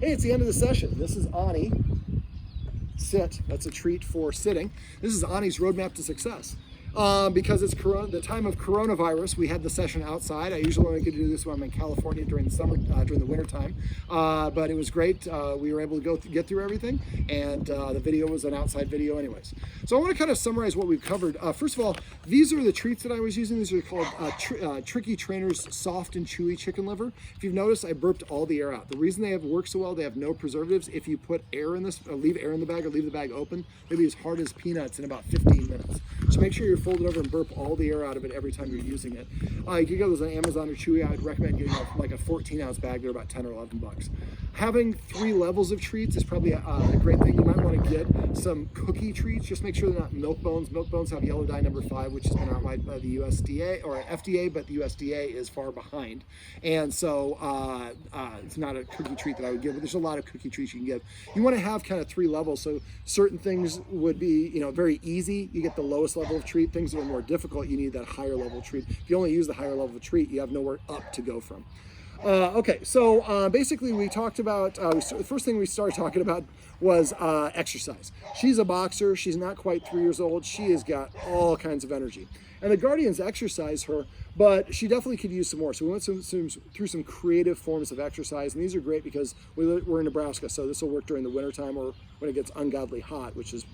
Hey, it's the end of the session. This is Ani. Sit. That's a treat for sitting. This is Ani's roadmap to success. Because it's the time of coronavirus, we had the session outside. I usually only get to do this when I'm in California during the summer, during the winter time. But it was great. We were able to get through everything, and the video was an outside video anyways. So I want to kind of summarize what we've covered. First of all, these are the treats that I was using. These are called Tricky Trainer's Soft and Chewy Chicken Liver. If you've noticed, I burped all the air out. The reason they have worked so well, they have no preservatives. If you put air in this, leave air in the bag or leave the bag open, they'll be as hard as peanuts in about 15 minutes. So make sure you're folded over and burp all the air out of it every time you're using it. You can get those on Amazon or Chewy. I would recommend getting like a 14-ounce bag. They're about 10 or 11 bucks. Having 3 levels of treats is probably a great thing. You might want to get some cookie treats. Just make sure they're not milk bones. Milk bones have yellow dye number 5, which has been outlawed by the USDA or FDA, but the USDA is far behind. And so it's not a cookie treat that I would give, but there's a lot of cookie treats you can give. You want to have kind of 3 levels. So certain things would be, very easy. You get the lowest level of treat. Things that are more difficult, you need that higher level treat. If you only use the higher level of treat, you have nowhere up to go from. Okay, so basically we talked about, the first thing we started talking about was exercise. She's a boxer. She's not quite 3 years old. She has got all kinds of energy. And the Guardians exercise her, but she definitely could use some more. So we went through some creative forms of exercise, and these are great because we're in Nebraska, so this will work during the wintertime or when it gets ungodly hot, which is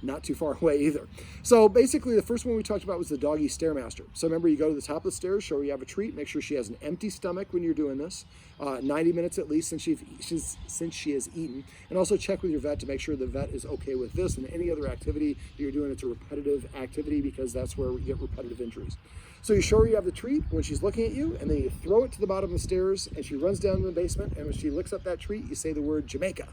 not too far away either. So basically the first one we talked about was the Doggie Stairmaster. So remember, you go to the top of the stairs, show her you have a treat, make sure she has an empty stomach when you're doing this, 90 minutes at least since she has eaten, and also check with your vet to make sure the vet is okay with this and any other activity that you're doing. It's a repetitive activity because that's where we get repetitive injuries. So you show her you have the treat when she's looking at you, and then you throw it to the bottom of the stairs, and she runs down to the basement, and when she licks up that treat, you say the word Jamaica.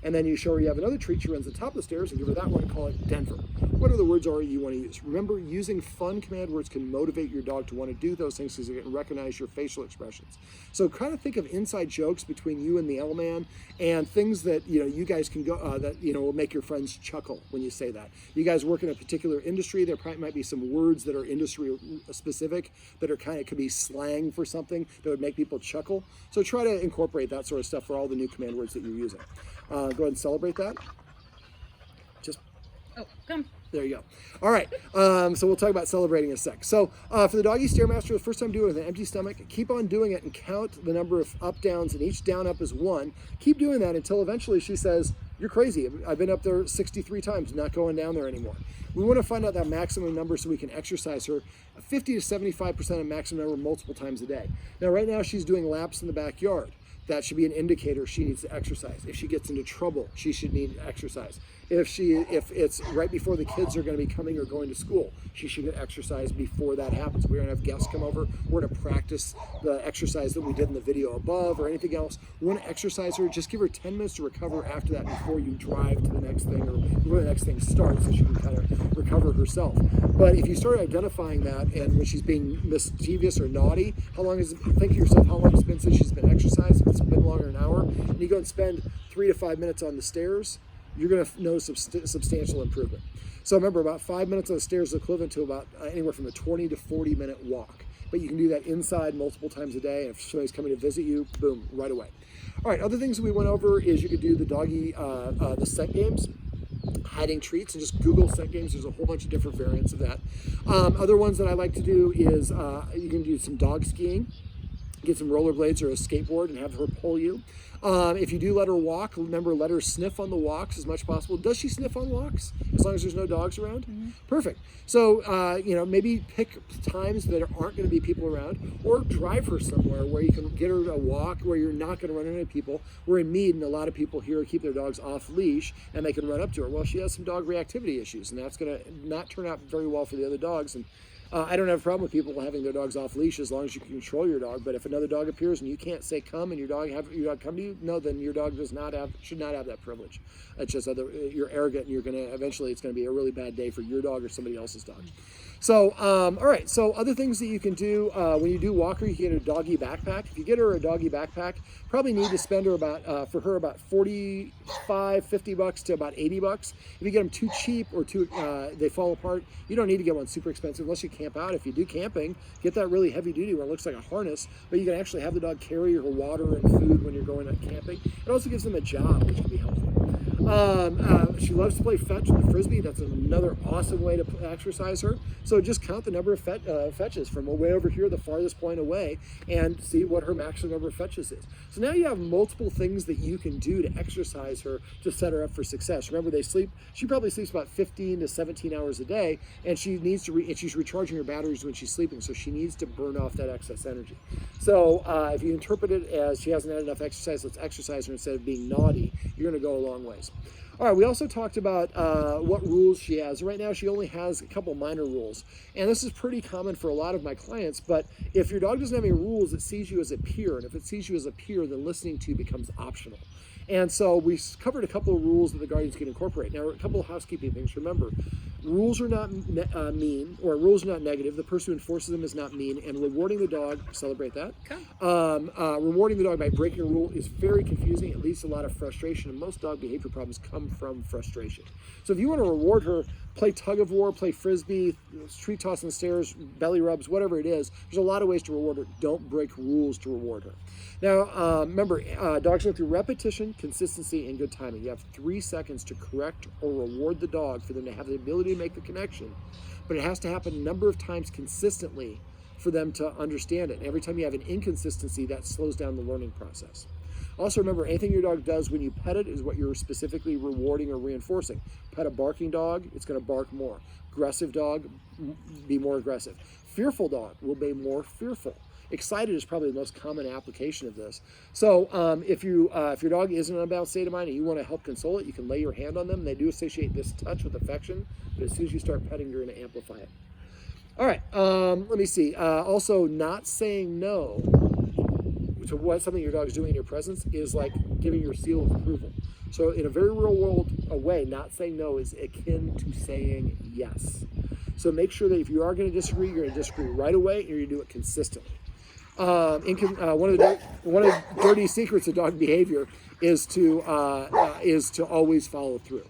And then you show her you have another treat, she runs to the top of the stairs, and give her that one and call it Denver. What other words are you want to use? Remember, using fun command words can motivate your dog to want to do those things because they can recognize your facial expressions. So kind of think of inside jokes between you and the L-man and things that you guys can go that will make your friends chuckle when you say that. You guys work in a particular industry, there probably might be some words that are industry specific that are could be slang for something that would make people chuckle. So try to incorporate that sort of stuff for all the new command words that you're using. Go ahead and celebrate that. Oh, come. There you go. All right. So we'll talk about celebrating in a sec. So for the Doggie Stairmaster, the first time do it with an empty stomach, keep on doing it and count the number of up downs, and each down up is 1. Keep doing that until eventually she says, "You're crazy. I've been up there 63 times, not going down there anymore." We want to find out that maximum number so we can exercise her 50 to 75% of maximum number multiple times a day. Now, right now she's doing laps in the backyard. That should be an indicator she needs to exercise. If she gets into trouble, she should need exercise. If it's right before the kids are going to be coming or going to school, she should get exercise before that happens. We're going to have guests come over. We're going to practice the exercise that we did in the video above or anything else. We want to exercise her. Just give her 10 minutes to recover after that before you drive to the next thing or before the next thing starts so she can kind of recover herself. But if you start identifying that and when she's being mischievous or naughty, think to yourself, how long it's been since she's been exercising? If it's been longer than an hour, and you go and spend 3 to 5 minutes on the stairs, you're going to notice substantial improvement. So remember, about 5 minutes on the stairs is equivalent to about anywhere from a 20 to 40 minute walk. But you can do that inside multiple times a day. And if somebody's coming to visit you, boom, right away. All right, other things that we went over is you could do the doggy, the scent games, hiding treats, and just Google scent games. There's a whole bunch of different variants of that. Other ones that I like to do is you can do some dog skiing. Get some rollerblades or a skateboard and have her pull you. If you do let her walk, remember, let her sniff on the walks as much as possible. Does she sniff on walks as long as there's no dogs around? Mm-hmm. Perfect. So, maybe pick times that aren't going to be people around, or drive her somewhere where you can get her to walk where you're not going to run into people. We're in Mead, and a lot of people here keep their dogs off leash and they can run up to her. Well, she has some dog reactivity issues, and that's going to not turn out very well for the other dogs. And I don't have a problem with people having their dogs off leash as long as you can control your dog. But if another dog appears and you can't say come and your dog come to you, no, then your dog should not have that privilege. It's just you're arrogant, and eventually it's going to be a really bad day for your dog or somebody else's dog. So, all right. So other things that you can do when you do walk her, you can get a doggy backpack. If you get her a doggy backpack, probably need to spend her about for her about 45, 50 bucks to about 80 bucks. If you get them too cheap or too they fall apart, you don't need to get one super expensive unless you camp out. If you do camping, get that really heavy duty one. It looks like a harness, but you can actually have the dog carry her water and food when you're going out camping. It also gives them a job, which can be helpful. She loves to play fetch with the frisbee. That's another awesome way to exercise her. So just count the number of fetches from way over here, the farthest point away, and see what her maximum number of fetches is. So now you have multiple things that you can do to exercise her to set her up for success. Remember, she probably sleeps about 15 to 17 hours a day, and she needs to, and she's recharging her batteries when she's sleeping, so she needs to burn off that excess energy. So if you interpret it as she hasn't had enough exercise, let's exercise her instead of being naughty, you're going to go a long ways. All right, we also talked about what rules she has. Right now, she only has a couple minor rules. And this is pretty common for a lot of my clients, but if your dog doesn't have any rules, it sees you as a peer. And if it sees you as a peer, then listening to you becomes optional. And so we covered a couple of rules that the guardians can incorporate. Now, a couple of housekeeping things. Remember, rules are not mean, or rules are not negative. The person who enforces them is not mean. And rewarding the dog, celebrate that. Okay. Rewarding the dog by breaking a rule is very confusing. It leads to a lot of frustration. And most dog behavior problems come from frustration. So if you want to reward her, play tug of war, play frisbee, treat toss on the stairs, belly rubs, whatever it is, there's a lot of ways to reward her. Don't break rules to reward her. Now, remember, dogs go through repetition, consistency, and good timing. You have 3 seconds to correct or reward the dog for them to have the ability to make the connection, but it has to happen a number of times consistently for them to understand it. And every time you have an inconsistency, that slows down the learning process. Also remember, anything your dog does when you pet it is what you're specifically rewarding or reinforcing. Pet a barking dog, it's going to bark more. Aggressive dog, be more aggressive. Fearful dog will be more fearful. Excited is probably the most common application of this. So if your dog is in an unbalanced state of mind and you want to help console it, you can lay your hand on them. They do associate this touch with affection, but as soon as you start petting, you're going to amplify it. All right, let me see. Also, not saying no to what something your dog is doing in your presence is like giving your seal of approval. So in a very real world way, not saying no is akin to saying yes. So make sure that if you are going to disagree, you're going to disagree right away and you're going to do it consistently. One of the dirty secrets of dog behavior is to always follow through.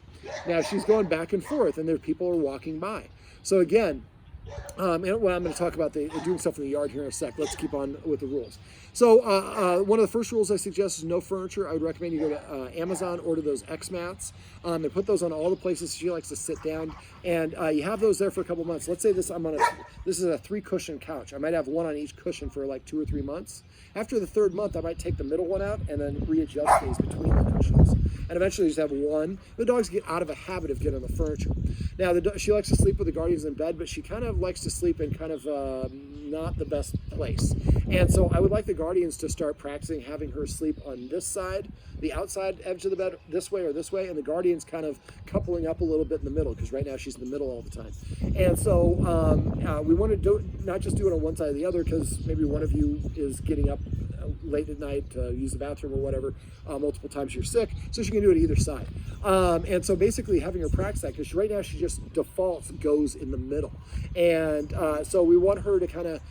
Now she's going back and forth, and there people are walking by. So again, and well, I'm going to talk about doing stuff in the yard here in a sec. Let's keep on with the rules. So one of the first rules I suggest is no furniture. I would recommend you go to Amazon, order those X mats, and put those on all the places she likes to sit down. And you have those there for a couple months. Let's say this is a 3-cushion couch. I might have one on each cushion for like 2 or 3 months. After the 3rd month, I might take the middle one out and then readjust these between the cushions. And eventually just have one. The dogs get out of a habit of getting on the furniture. Now, she likes to sleep with the guardians in bed, but she kind of likes to sleep in kind of not the best place. And so I would like the guardians to start practicing having her sleep on this side, the outside edge of the bed this way or this way, and the guardians kind of coupling up a little bit in the middle, because right now she's in the middle all the time. And so we want to not just do it on one side or the other, because maybe one of you is getting up late at night to use the bathroom or whatever multiple times you're sick, so she can do it either side. And so basically having her practice that, because right now she just defaults goes in the middle. And so we want her to kind of,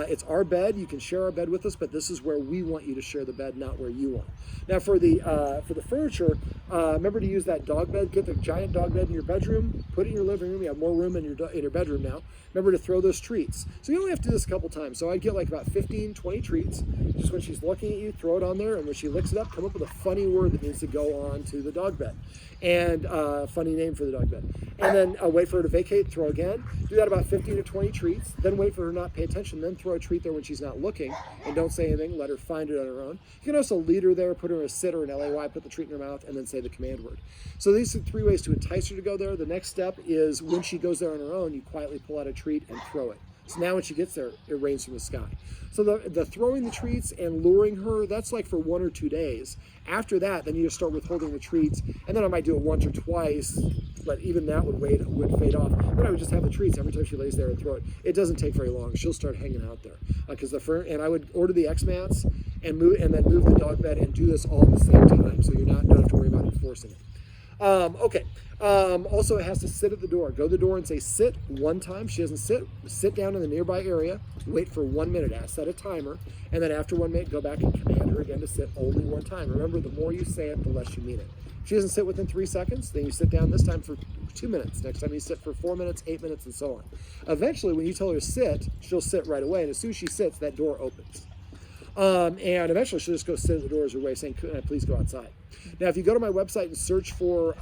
it's our bed, you can share our bed with us, but this is where we want you to share the bed, not where you want. Now for the furniture, remember to use that dog bed. Get the giant dog bed in your bedroom, put it in your living room. You have more room in your bedroom now. Remember to throw those treats. So you only have to do this a couple times. So I'd get like about 15, 20 treats. Just when she's looking at you, throw it on there, and when she licks it up, come up with a funny word that needs to go on to the dog bed. And funny name for the dog bed. And then wait for her to vacate, throw again. Do that about 15 to 20 treats. Then wait for her to not pay attention. Then throw a treat there when she's not looking. And don't say anything. Let her find it on her own. You can also lead her there, put her in a sit or an LAY, put the treat in her mouth, and then say the command word. So these are 3 ways to entice her to go there. The next step is when she goes there on her own, you quietly pull out a treat and throw it. So now when she gets there, it rains from the sky. So the throwing the treats and luring her, that's like for 1 or 2 days. After that, then you just start withholding the treats. And then I might do it once or twice, but even that would fade off. Then I would just have the treats every time she lays there and throw it. It doesn't take very long. She'll start hanging out there. And I would order the X mats and then move the dog bed and do this all at the same time. So don't have to worry about enforcing it. Okay. Also, it has to sit at the door. Go to the door and say sit one time. She doesn't sit down in the nearby area, wait for 1 minute, set a timer, and then after 1 minute, go back and command her again to sit only one time. Remember, the more you say it, the less you mean it. If she doesn't sit within 3 seconds, then you sit down this time for 2 minutes. Next time you sit for 4 minutes, 8 minutes, and so on. Eventually, when you tell her to sit, she'll sit right away, and as soon as she sits, that door opens. And eventually she'll just go sit at the door as her way saying, could I please go outside? Now, if you go to my website and search for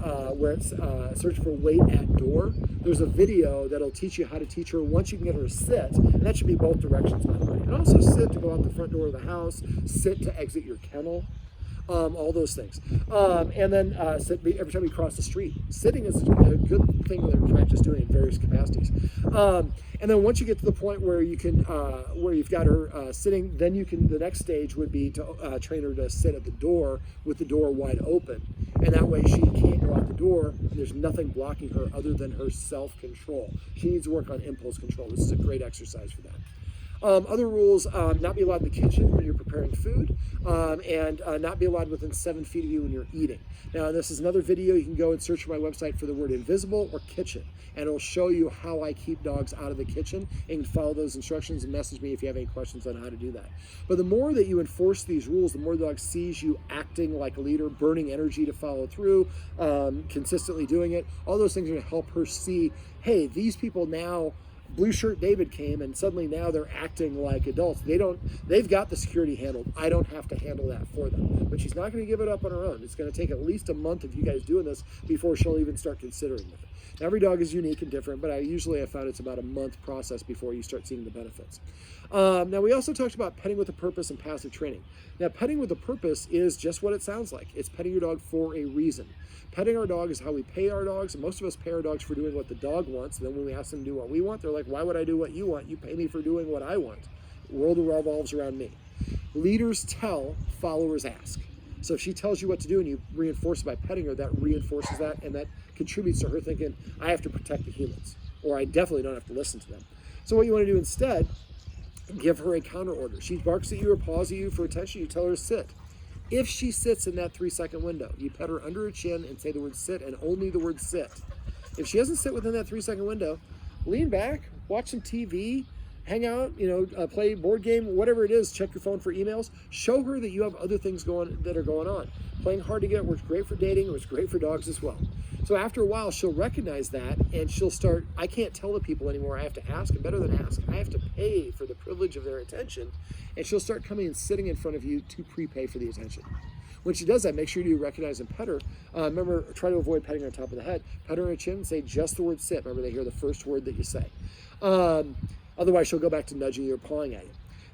search for wait at door, there's a video that'll teach you how to teach her once you can get her to sit, and that should be both directions, by the way. And also sit to go out the front door of the house, sit to exit your kennel, all those things. And then sit every time you cross the street. Sitting is a good thing that we practice doing in various capacities. And then once you get to the point where you can, where you've got her sitting, then you can. The next stage would be to train her to sit at the door with the door wide open, and that way she can't go out the door. And there's nothing blocking her other than her self-control. She needs to work on impulse control. This is a great exercise for that. Other rules, not be allowed in the kitchen when you're preparing food, and not be allowed within 7 feet of you when you're eating. Now, this is another video. You can go and search for my website for the word invisible or kitchen, and it'll show you how I keep dogs out of the kitchen, and you can follow those instructions and message me if you have any questions on how to do that. But the more that you enforce these rules, the more the dog sees you acting like a leader, burning energy to follow through, consistently doing it. All those things are going to help her see, hey, these people now, Blue Shirt David came and suddenly now they're acting like adults. They've got the security handled. I don't have to handle that for them. But she's not going to give it up on her own. It's going to take at least a month of you guys doing this before she'll even start considering it. Now, every dog is unique and different, but I found it's about a month process before you start seeing the benefits. Now, we also talked about petting with a purpose and passive training. Now, petting with a purpose is just what it sounds like. It's petting your dog for a reason. Petting our dog is how we pay our dogs, and most of us pay our dogs for doing what the dog wants. And then when we ask them to do what we want, they're like, why would I do what you want? You pay me for doing what I want. The world revolves around me. Leaders tell, followers ask. So if she tells you what to do and you reinforce it by petting her, that reinforces that, and that contributes to her thinking, I have to protect the humans, or I definitely don't have to listen to them. So what you want to do instead, give her a counter order. She barks at you or paws at you for attention, you tell her to sit. If she sits in that 3-second window, you pet her under her chin and say the word sit and only the word sit. If she doesn't sit within that 3-second window, lean back, watch some TV, hang out, play board game, whatever it is, check your phone for emails. Show her that you have other things that are going on. Playing hard to get works great for dating, it works great for dogs as well. So after a while, she'll recognize that and she'll start, I can't tell the people anymore, I have to ask, and better than ask, I have to pay for the privilege of their attention. And she'll start coming and sitting in front of you to prepay for the attention. When she does that, make sure you recognize and pet her. Remember, try to avoid petting her on top of the head. Pet her on her chin and say just the word sit. Remember, they hear the first word that you say. Otherwise, she'll go back to nudging you or pawing at you.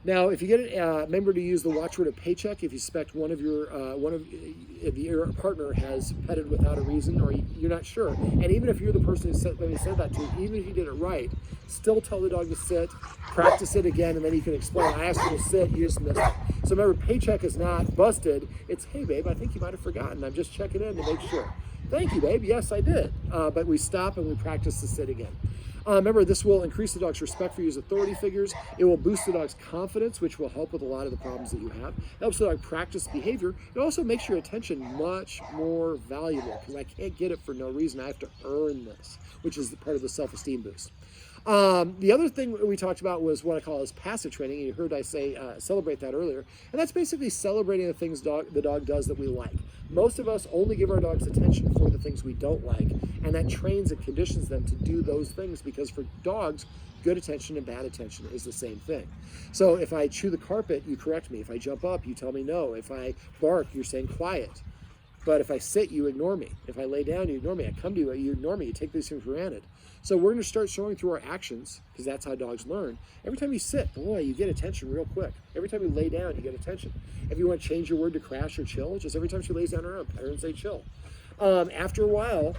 Now, if you get remember to use the watchword of paycheck if you suspect one of your partner has petted without a reason or you're not sure. And even if you're the person who said that to, even if you did it right, still tell the dog to sit, practice it again, and then you can explain, I asked you to sit, you just missed it. So remember, paycheck is not busted. It's, hey, babe, I think you might have forgotten. I'm just checking in to make sure. Thank you, babe. Yes, I did. But we stop and we practice the sit again. Remember, this will increase the dog's respect for you as authority figures. It will boost the dog's confidence, which will help with a lot of the problems that you have. It helps the dog practice behavior. It also makes your attention much more valuable because I can't get it for no reason. I have to earn this, which is part of the self-esteem boost. The other thing we talked about was what I call as passive training. And you heard I say celebrate that earlier. And that's basically celebrating the things the dog does that we like. Most of us only give our dogs attention for the things we don't like. And that trains and conditions them to do those things because for dogs, good attention and bad attention is the same thing. So if I chew the carpet, you correct me. If I jump up, you tell me no. If I bark, you're saying quiet. But if I sit, you ignore me. If I lay down, you ignore me. I come to you, you ignore me. You take these things for granted. So we're going to start showing through our actions, because that's how dogs learn. Every time you sit, boy, you get attention real quick. Every time you lay down, you get attention. If you want to change your word to crash or chill, just every time she lays down her own, pet her and say chill. After a while,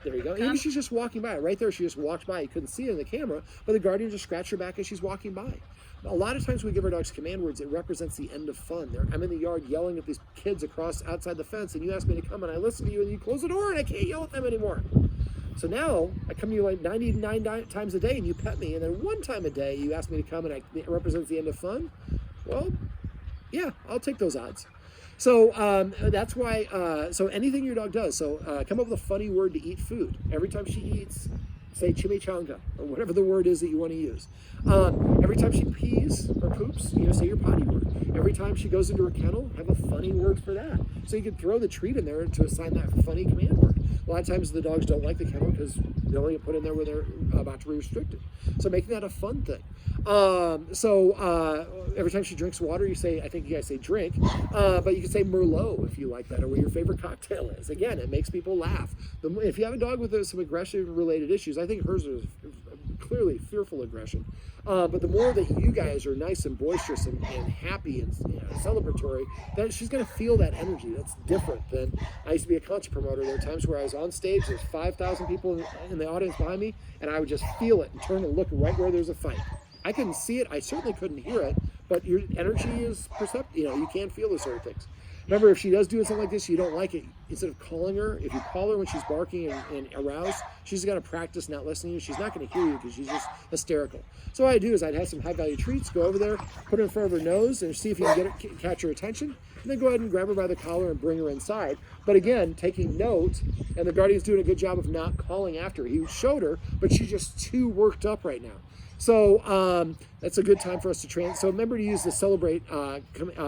there you go. Maybe she's just walking by. Right there, she just walked by. You couldn't see it in the camera, but the guardian just scratched her back as she's walking by. A lot of times we give our dogs command words, it represents the end of fun. I'm in the yard yelling at these kids outside the fence, and you ask me to come, and I listen to you, and you close the door, and I can't yell at them anymore. So now I come to you like 99 times a day, and you pet me, and then one time a day you ask me to come, and it represents the end of fun. Well, yeah, I'll take those odds. So that's why, so anything your dog does, so come up with a funny word to eat food. Every time she eats, say chimichanga, or whatever the word is that you want to use. Every time she pees or poops, say your potty word. Every time she goes into her kennel, have a funny word for that. So you can throw the treat in there to assign that funny command word. A lot of times the dogs don't like the kennel because they only get put in there when they're about to be restricted. So making that a fun thing. Every time she drinks water, you say, I think you guys say drink, but you can say Merlot if you like that, or what your favorite cocktail is. Again, it makes people laugh. If you have a dog with some aggression-related issues, I think hers is clearly fearful aggression. But the more that you guys are nice and boisterous and happy and celebratory, then she's going to feel that energy. That's different than I used to be a concert promoter. There were times where I was on stage, there's 5,000 people in the audience behind me, and I would just feel it and turn and look right where there's a fight. I couldn't see it, I certainly couldn't hear it, but your energy is perceptive. You can feel those sort of things. Remember, if she does do something like this, you don't like it, instead of calling her, if you call her when she's barking and aroused, she's going to practice not listening to you. She's not going to hear you because she's just hysterical. So what I'd do is I'd have some high-value treats, go over there, put her in front of her nose, and see if you can catch her attention, and then go ahead and grab her by the collar and bring her inside. But again, taking note, and the guardian's doing a good job of not calling after her. He showed her, but she's just too worked up right now. So that's a good time for us to train. So remember to use the celebrate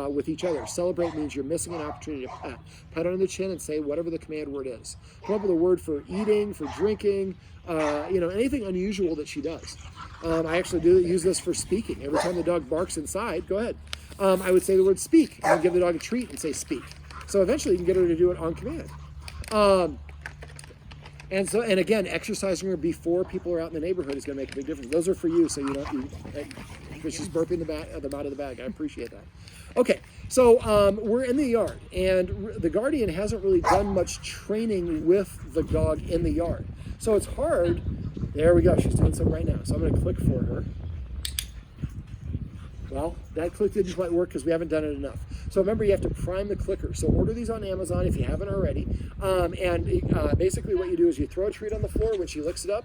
with each other. Celebrate means you're missing an opportunity to pet. Pet on the chin and say whatever the command word is. Come up with a word for eating, for drinking, anything unusual that she does. I actually use this for speaking. Every time the dog barks inside, go ahead. I would say the word speak, and I'd give the dog a treat and say speak. So eventually you can get her to do it on command. And again, exercising her before people are out in the neighborhood is going to make a big difference. Those are for you, so because she's burping them out of the bag. I appreciate that. Okay, so we're in the yard, and the guardian hasn't really done much training with the dog in the yard. So it's hard. There we go. She's doing something right now. So I'm going to click for her. Well, that click didn't quite work because we haven't done it enough. So remember, you have to prime the clicker. So order these on Amazon if you haven't already. Basically what you do is you throw a treat on the floor when she licks it up.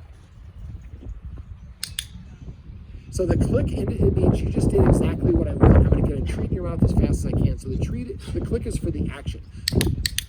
So the click, it means you just did exactly what I want. I'm going to get a treat in your mouth as fast as I can. So the click is for the action.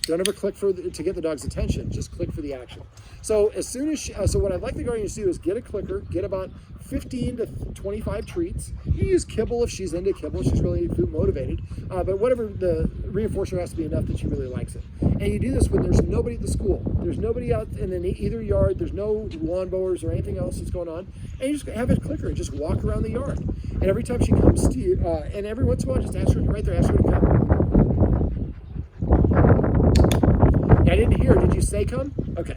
Don't ever click to get the dog's attention. Just click for the action. So as soon as so what I'd like the guardian to do is get a clicker, get about 15 to 25 treats. You use kibble if she's into kibble. She's really food motivated. But whatever, the reinforcer has to be enough that she really likes it. And you do this when there's nobody at the school. There's nobody out in either yard. There's no lawn mowers or anything else that's going on. And you just have a clicker and just walk around the yard. And every time she comes to you, and every once in a while, just ask her right there, ask her to come. I didn't hear. Did you say come? Okay.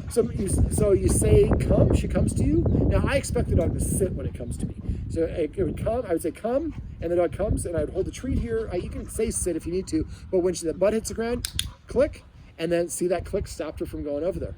So you say come. She comes to you. Now I expect the dog to sit when it comes to me. So it would come. I would say come, and the dog comes, and I would hold the treat here. You can say sit if you need to, but when the butt hits the ground, click. And then see that click stopped her from going over there.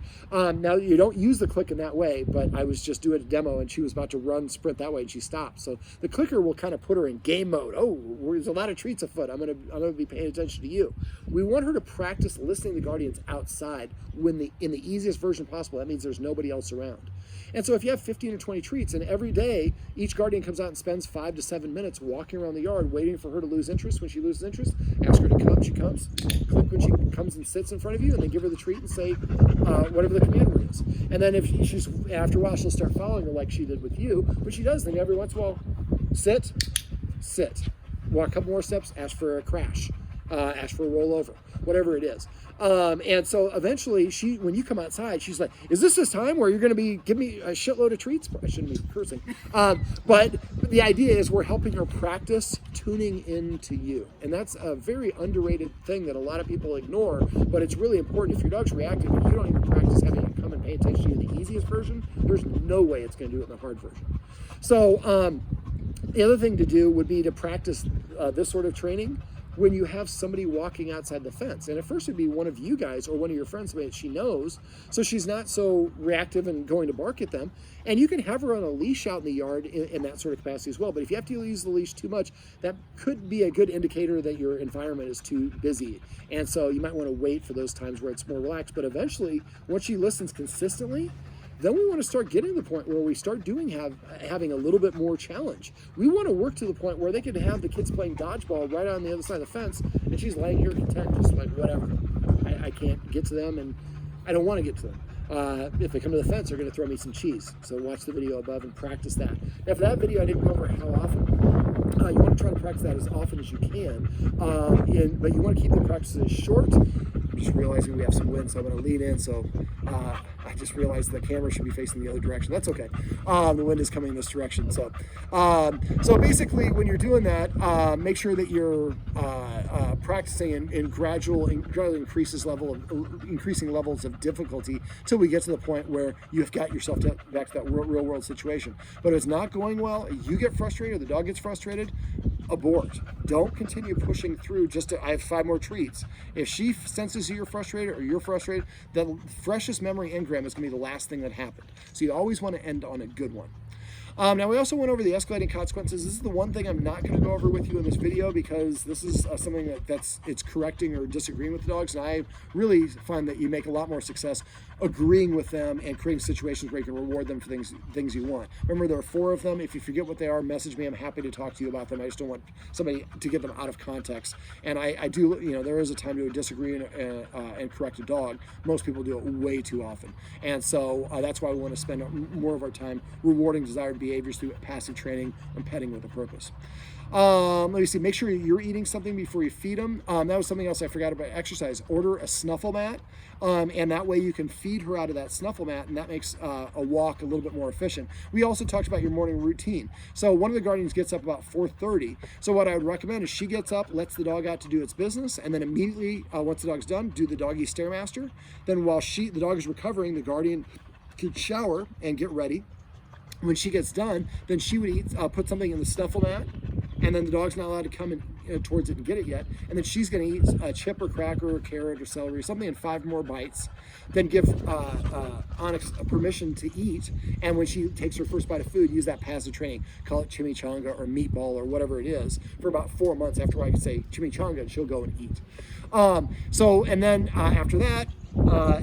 Now you don't use the click in that way, but I was just doing a demo and she was about to sprint that way and she stopped. So the clicker will kind of put her in game mode. Oh, there's a lot of treats afoot. I'm gonna be paying attention to you. We want her to practice listening to guardians outside in the easiest version possible. That means there's nobody else around. And so if you have 15 or 20 treats, and every day each guardian comes out and spends 5 to 7 minutes walking around the yard waiting for her to lose interest. When she loses interest, ask her to come, she comes. Click when she comes and sits in front of you, and then give her the treat and say whatever the command word is. And then if she's, after a while, she'll start following her like she did with you. But she does, then every once in a while, sit, walk a couple more steps, ask for a crash, ask for a rollover, whatever it is. And so eventually, when you come outside, she's like, is this time where you're going to be giving me a shitload of treats? I shouldn't be cursing. But the idea is we're helping her practice tuning into you. And that's a very underrated thing that a lot of people ignore, but it's really important. If your dog's reactive and you don't even practice having it come and pay attention to you in the easiest version, there's no way it's going to do it in the hard version. So the other thing to do would be to practice this sort of training when you have somebody walking outside the fence. And at first it'd be one of you guys or one of your friends that she knows, so she's not so reactive and going to bark at them. And you can have her on a leash out in the yard in that sort of capacity as well. But if you have to use the leash too much, that could be a good indicator that your environment is too busy. And so you might want to wait for those times where it's more relaxed. But eventually, once she listens consistently, then we want to start getting to the point where we start having a little bit more challenge. We want to work to the point where they can have the kids playing dodgeball right on the other side of the fence, and she's laying here content, just like, whatever. I can't get to them, and I don't want to get to them. If they come to the fence, they're going to throw me some cheese. So watch the video above and practice that. Now, for that video, I didn't go over how often. You want to try to practice that as often as you can, but you want to keep the practices short. I'm just realizing we have some wind, so I'm going to lean in. So I just realized the camera should be facing the other direction. That's okay. The wind is coming this direction. So basically, when you're doing that, make sure that you're practicing in gradually increasing levels of difficulty till we get to the point where you've got yourself back to that real world situation. But if it's not going well, you get frustrated, the dog gets frustrated, abort. Don't continue pushing through I have 5 more treats. If she senses you're frustrated or you're frustrated, the freshest memory engram is going to be the last thing that happened. So you always want to end on a good one. Now, we also went over the escalating consequences. This is the one thing I'm not going to go over with you in this video, because this is something it's correcting or disagreeing with the dogs, and I really find that you make a lot more success agreeing with them and creating situations where you can reward them for things you want. Remember, there are 4 of them. If you forget what they are, message me. I'm happy to talk to you about them. I just don't want somebody to get them out of context. And I do, there is a time to disagree and correct a dog. Most people do it way too often. And so that's why we want to spend more of our time rewarding desired behaviors through passive training and petting with a purpose. Let me see, make sure you're eating something before you feed them. That was something else I forgot about exercise. Order a snuffle mat, and that way you can feed her out of that snuffle mat, and that makes a walk a little bit more efficient. We also talked about your morning routine. So one of the guardians gets up about 4:30. So what I would recommend is she gets up, lets the dog out to do its business, and then immediately, once the dog's done, do the Doggie Stairmaster. Then while the dog is recovering, the guardian could shower and get ready. When she gets done, then she would put something in the snuffle mat, and then the dog's not allowed to come in towards it and get it yet. And then she's going to eat a chip or cracker or carrot or celery, something in 5 more bites. Then give Onyx permission to eat. And when she takes her first bite of food, use that passive training. Call it chimichanga or meatball or whatever it is for about 4 months. After I can say chimichanga, and she'll go and eat. And then after that,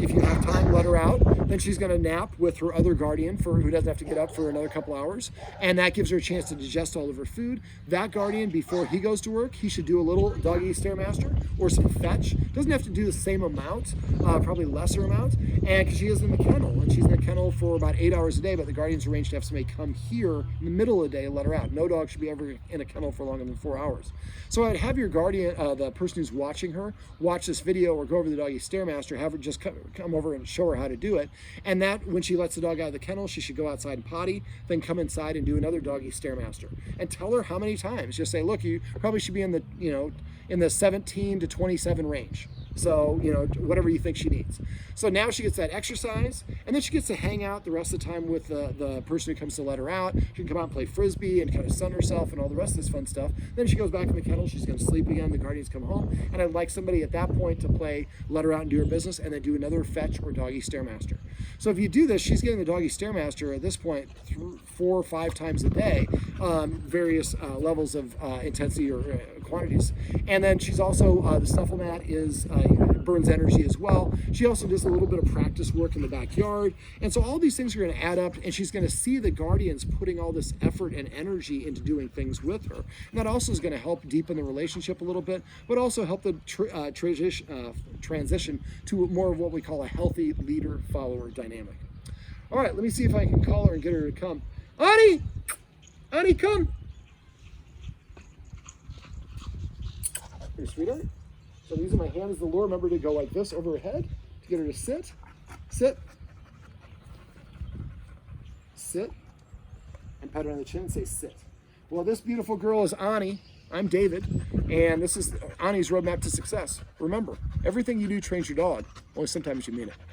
if you have time, let her out. Then she's going to nap with her other guardian who doesn't have to get up for another couple hours. And that gives her a chance to digest all of her food. That guardian, before he goes to work, he should do a little Doggie Stairmaster or some fetch. Doesn't have to do the same amount, probably lesser amount. And because she is in the kennel, and she's in the kennel for about 8 hours a day, but the guardian's arranged to have somebody come here in the middle of the day and let her out. No dog should be ever in a kennel for longer than 4 hours. So I'd have your guardian, the person who's watching her, watch this video or go over the Doggie Stairmaster, have her just come over and show her how to do it. And that when she lets the dog out of the kennel, she should go outside and potty, then come inside and do another Doggie Stairmaster. And tell her how many times. Just say, look, you probably should be in the 17 to 27 range. So, whatever you think she needs. So now she gets that exercise, and then she gets to hang out the rest of the time with the person who comes to let her out. She can come out and play Frisbee and kind of sun herself and all the rest of this fun stuff. Then she goes back in the kennel. She's going to sleep again. The guardians come home. And I'd like somebody at that point to let her out and do her business, and then do another fetch or Doggie Stairmaster. So if you do this, she's getting the Doggie Stairmaster at this point 4 or 5 times a day, various levels of intensity or quantities. And then she's also, the snuffle mat burns energy as well. She also does a little bit of practice work in the backyard. And so all these things are going to add up, and she's going to see the guardians putting all this effort and energy into doing things with her. And that also is going to help deepen the relationship a little bit, but also help the transition to more of what we call a healthy leader-follower dynamic. All right, let me see if I can call her and get her to come. Annie, come. Here, sweetheart. So I'm using my hand as the lure. Remember to go like this over her head to get her to sit, and pat her on the chin and say sit. Well, this beautiful girl is Annie. I'm David, and this is Annie's roadmap to success. Remember, everything you do trains your dog, only sometimes you mean it.